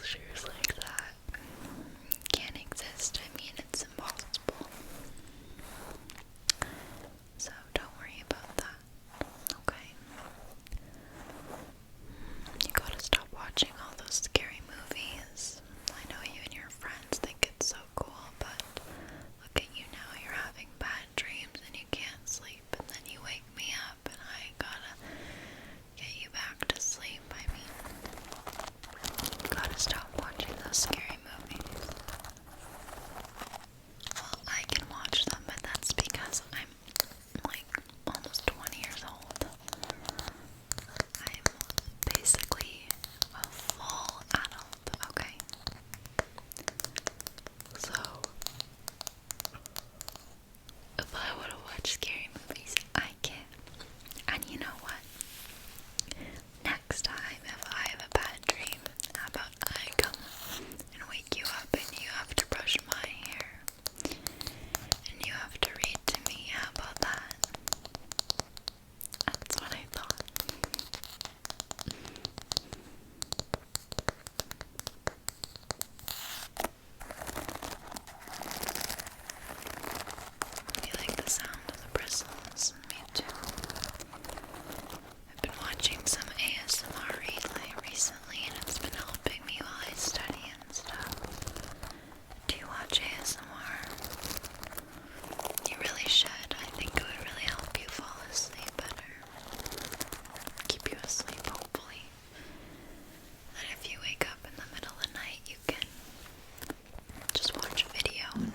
pictures like that can't exist. I mean, it's impossible. So don't worry about that, okay? You gotta stop watching all those scary movies. I know you and your friends think it's so cool, but look at you now. You're having bad dreams and you can't sleep, and then you wake me up and I gotta get you back to sleep. I mean, you gotta stop watching those scary movies. Well, I can watch them, but that's because I'm like almost 20 years old. I'm basically a full adult, okay? So, if I want to watch scary movies, I can. And you know what? Next time, if I have a bad dream, how about I come and wake you up and you have to brush my hair? And you have to read to me. How about that? That's what I thought. You like the sound of the bristles? Me too. I've been watching some ASMR recently, and it's been helping me while I study and stuff. Do you watch ASMR? You really should. I think it would really help you fall asleep better. Keep you asleep, hopefully. And if you wake up in the middle of the night, you can just watch a video and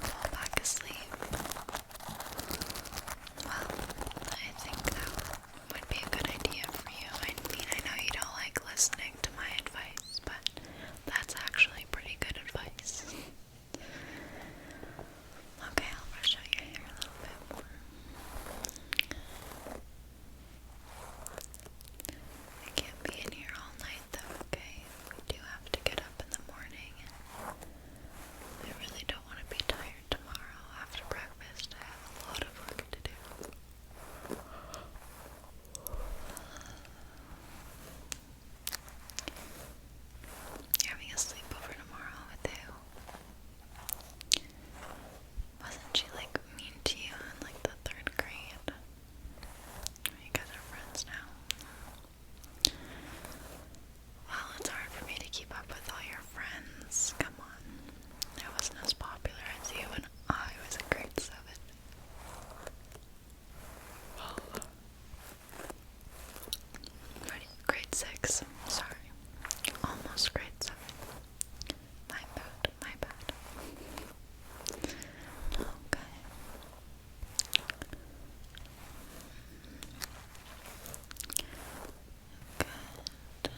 fall back asleep. Well, I think that would be a good idea for you. I mean, I know you don't like listening to my advice, but that's actually pretty good advice. Okay, I'll brush out your hair a little bit more. I can't be in here all night though, okay? We do have to get up in the morning, and I really don't want to be tired tomorrow after breakfast. I have a lot of work to do. You're having a sleepover tomorrow with who? Wasn't she like mean to you in like the 3rd grade? You guys are friends now. Well, it's hard for me to keep up with all your friends. Come on. I wasn't as popular as you when I was in grade 7. Well, ready? Grade 6. Sorry. Almost grade 7. My bad. My bad. Okay. Good.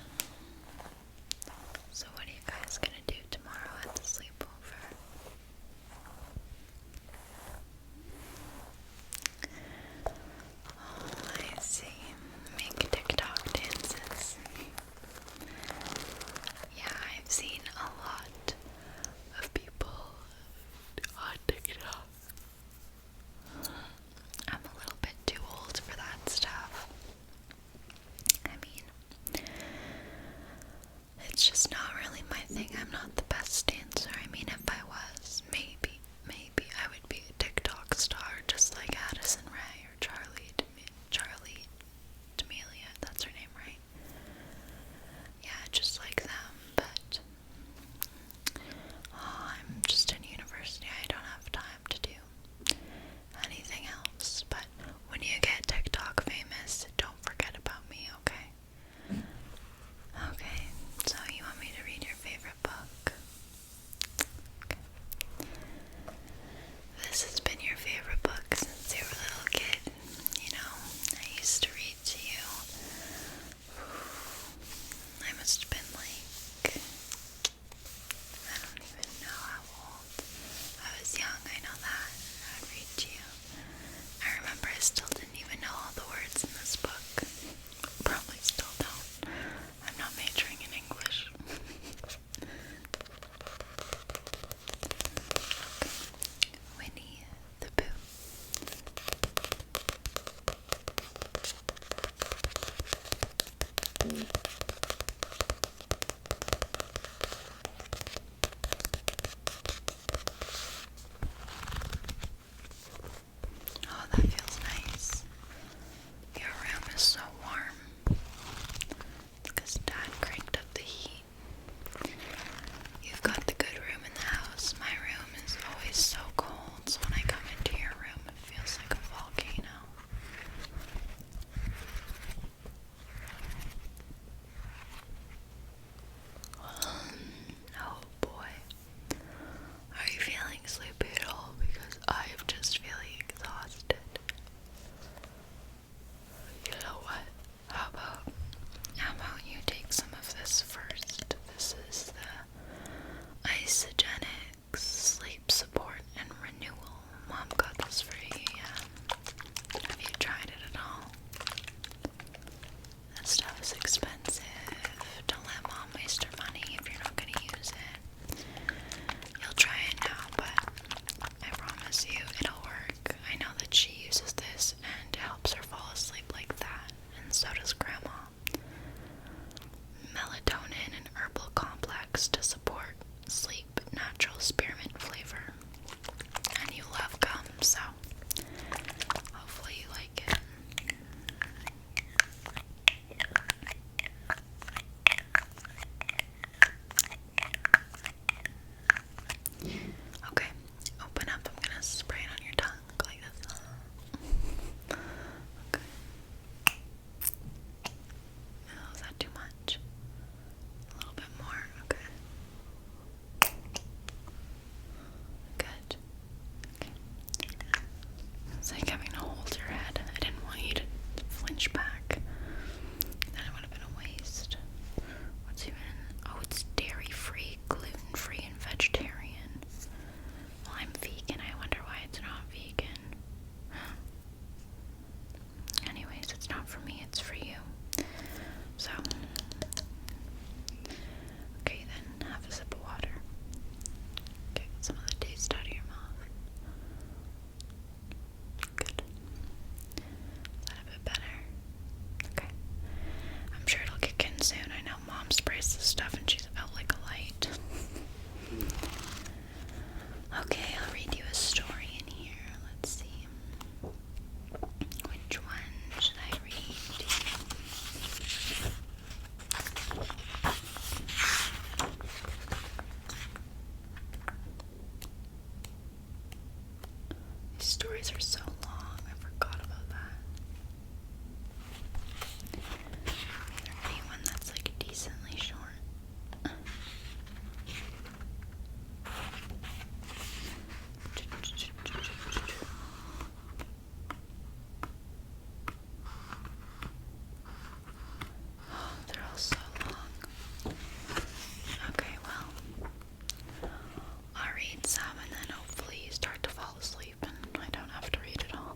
So what are you guys gonna do tomorrow at the sleepover? Oh, I see. Make TikTok dances. Yeah, I've seen a lot of people on TikTok. I'm a little bit too old for that stuff. I mean, it's just not really my thing. I'm not the best dancer. I mean, if I was, maybe I would be a TikTok star just like Addison Rae or Charlie D'Amelio. That's her name, right? Yeah, just like them, but I'm just in university. I don't have time to do anything else. But when you get TikTok famous, don't forget about me, okay? Okay, so you want me to read your favorite book? sleep natural spearmint flavor. And you love gum, so hopefully you like it. Okay, open up. I'm gonna spray it on your tongue like this. Okay. Oh, is that too much? A little bit more. Okay. Good. Okay. It's like having to hold your head. I didn't want you to flinch back. Then it would have been a waste. What's even? Oh, it's dairy-free, gluten-free, and vegetarian. Well, I'm vegan. I wonder why it's not vegan. Anyways, it's not for me, it's for you. So, okay, then have a sip of water. Okay, get some of the taste out of your mouth. Good. Is that a bit better? Okay. I'm sure it'll kick in soon. I know Mom sprays this stuff and she's felt like a light. Okay, I'll read you a story in here. Let's see. Which one should I read? These stories are so long, I forgot about that. Is there anyone that's like decently short? Oh, they're all so long. Okay, well, I'll read some and then hopefully you start to fall asleep and I don't have to read it all.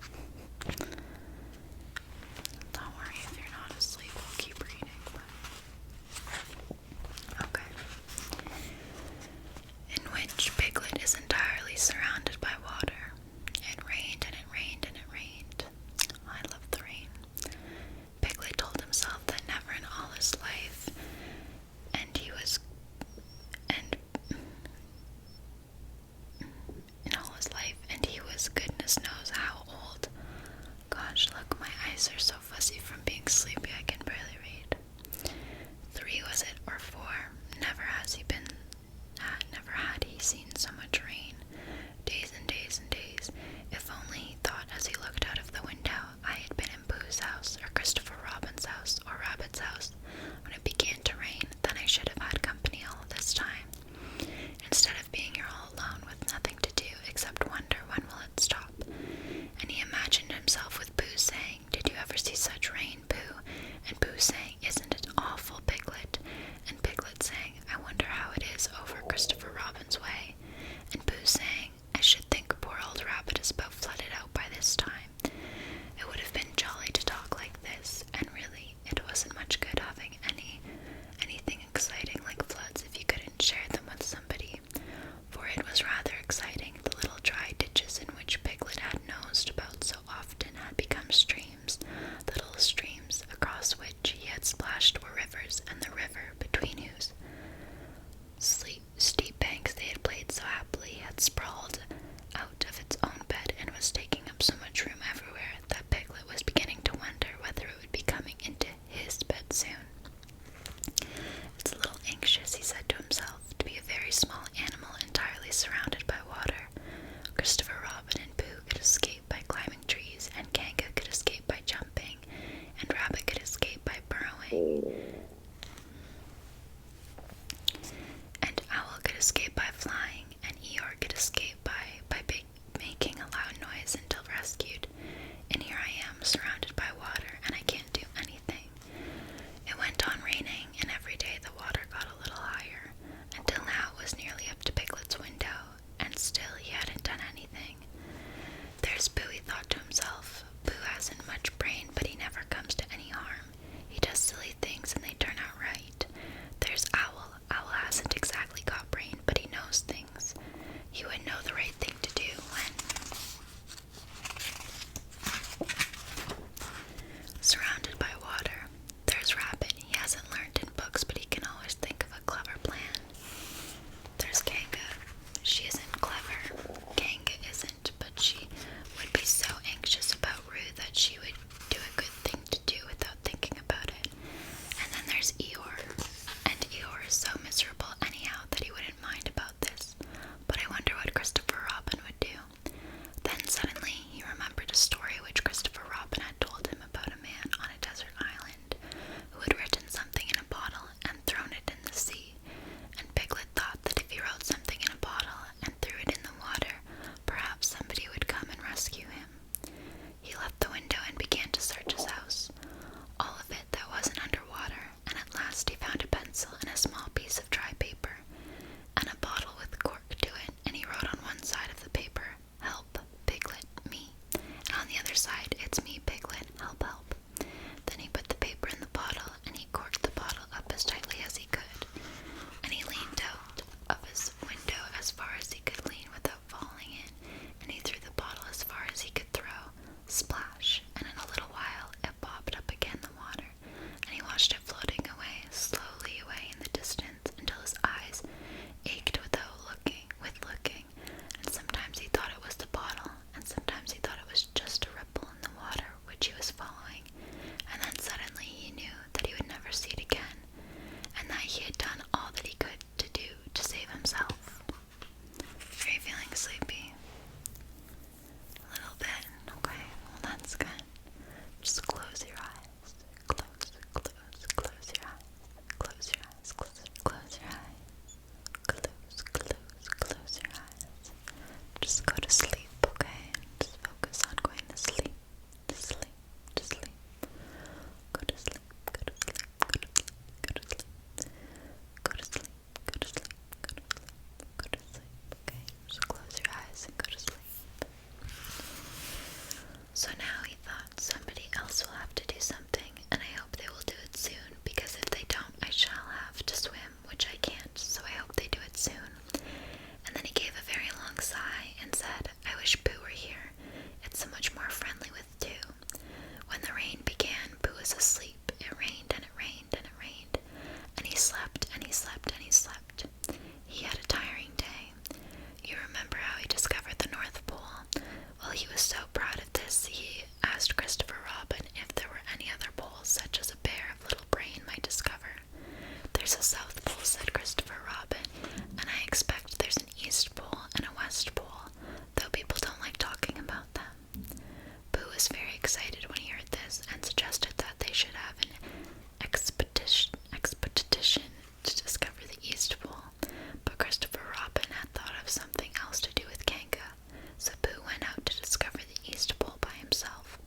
Christopher Robin had thought of something else to do with Kanga, so Pooh went out to discover the East Pole by himself.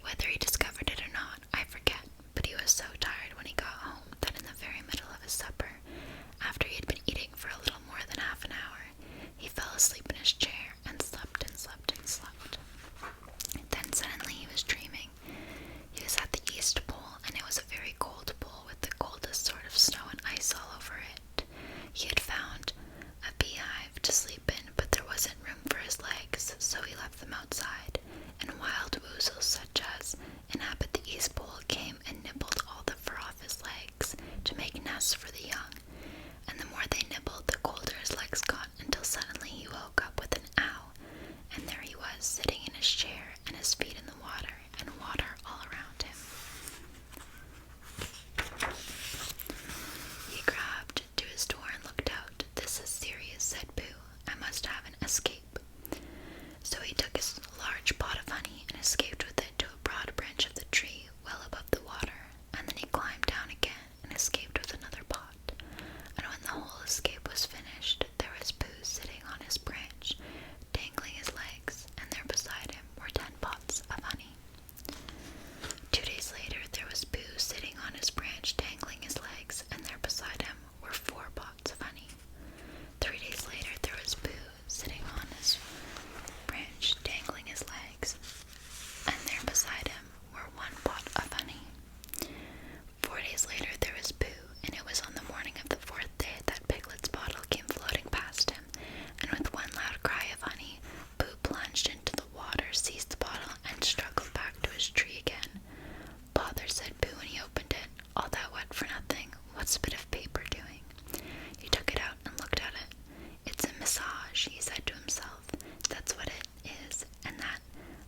Whether he discovered it or not, I forget, but he was so tired when he got home that in the very middle of his supper, after he had been eating for a little more than half an hour, he fell asleep in his chair and slept and slept and slept. Then suddenly he was dreaming. He was at the East Pole, and it was a very cold pole with the coldest sort of snow and ice all over it. He had found a beehive to sleep in, but there wasn't room for his legs, so he left them outside, and wild weasels such as inhabit the East Pole came and nibbled all the fur off his legs to make nests for the young, and the more they nibbled, the colder his legs got, until suddenly he woke up with an ow, and there he was, sitting in his chair, and his feet in the water, and water all around him. He grabbed to his door and looked out. "This is serious," said Pooh. "I must have an escape." So he took his large pot of honey and escaped with it to a broad branch of the tree well above the water, and then he climbed down again and escaped with another pot. And when the whole escape was finished, there was Pooh sitting on his branch, dangling his legs, and there beside him were 10 pots of honey. 2 days later, there was Pooh sitting on his branch, dangling his legs, and there beside him were 4 pots of honey. 3 days later, there was Pooh sitting on his branch, dangling his legs, and there beside him were 1 pot of honey. 4 days later, there was Pooh, and it was on the morning of the 4th day that Piglet's bottle came floating past him, and with one loud cry of honey, Pooh plunged into the water, seized the bottle, and struggled back to his tree again. "Bother," said Pooh when he opened it. "All that wet for nothing. What's a bit of paper doing?" He took it out and looked at it. "It's a massage," he said to himself. "That's what it is, and that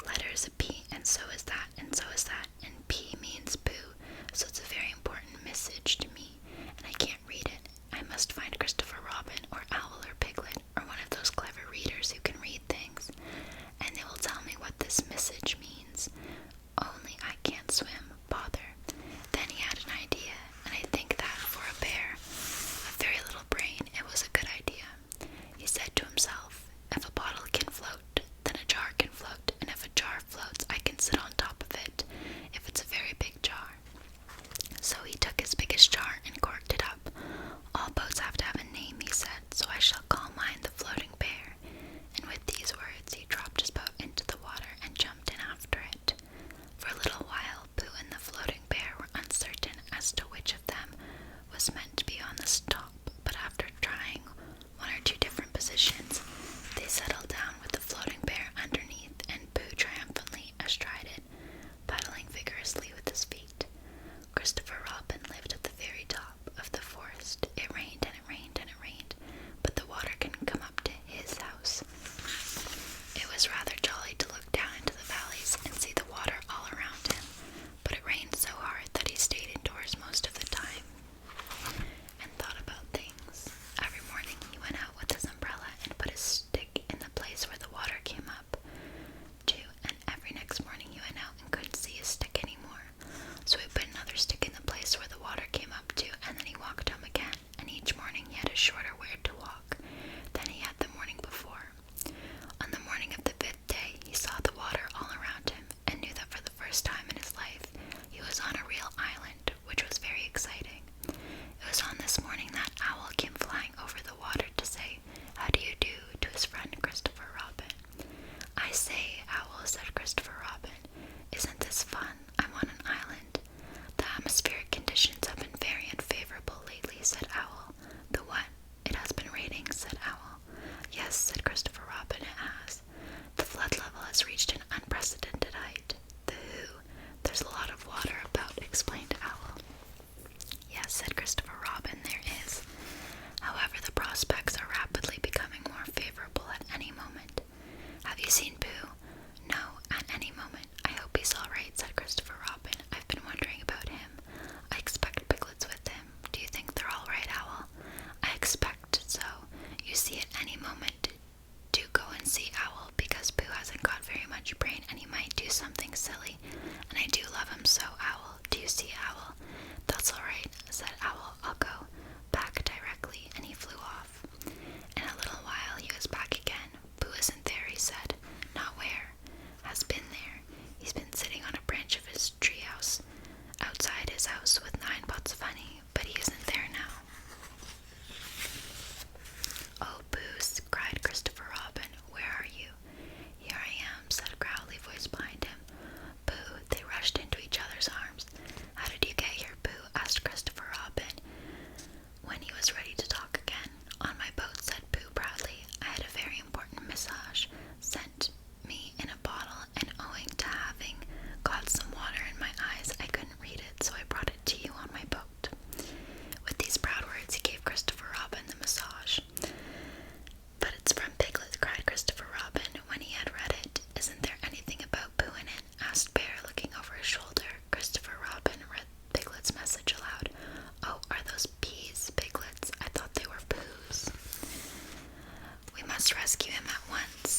letter is a P, and so is that, and so is that, and P means Pooh, so it's a very important message to me, and I can't read it. I must find Christopher Robin, or Owl, or Piglet, or one of those clever readers who can read things, and they will tell me what this message means. Only I can't swim. Bother." Then he had an idea, and I think that for a bear of very little brain, it was a good idea. He said to himself, "If a bottle can float, then a jar can float, and if a jar floats, I can sit on top of it, if it's a very big jar." So he took his biggest jar and corked it up. "All boats have to have a name," he said, "so I shall call mine the Floating Bear." And with these words, he dropped his boat into the water and jumped in after it. For a little while, Pooh and the Floating Bear were uncertain as to which of them was meant to be on the top, but after trying 1 or 2 different positions, they settled down with the Floating Bear underneath and Pooh triumphantly astride it, paddling vigorously with his feet. Christopher Robin lived at the very top of the forest. It rained and it rained and it rained, but the water couldn't come up to his house. It was rather jolly to look down into the valleys and see the water all around him, but it rained so hard that he stayed indoors most of the time and thought about things. Every morning he went out with his umbrella and put his stick in the place where the water came up to, and every next morning he went out and couldn't see his stick anymore, so he put another stick in the place where the water came up to, and then he walked home again, and each morning he had a shorter way to walk than he had the morning before. On the morning of the 5th day, he saw the water all around him, and knew that for the first time in his life, he was on a real island, which was very exciting. It was on this morning that Owl came flying over the water to say, "How do you do?" to his friend Christopher Robin. "I say, Owl," said Christopher Robin, "isn't this fun? I'm on an island." "The atmospheric conditions have been very unfavorable lately," said Owl. "The what?" "It has been raining," said Owl. "Yes," said Christopher Robin, "it has. The flood level has reached an unprecedented height." "The who?" "There's a lot of water about," explained Owl. "Yes," said Christopher Robin, "there is. However, the prospects are rapidly becoming more favorable at any moment." "Have you seen Pooh?" "No, at any moment. I hope he's all right," said Christopher Robin. "I've been wondering about him. I expect Piglet's with him. Do you think they're all right, Owl?" "I expect so. You see, at any moment, do go and see Owl, because Pooh hasn't got very much brain, and he might do something silly, and I do love him so, Owl. Do you see, Owl?" "That's all right," said Owl. "I'll go back directly," and he flew off. must rescue him at once.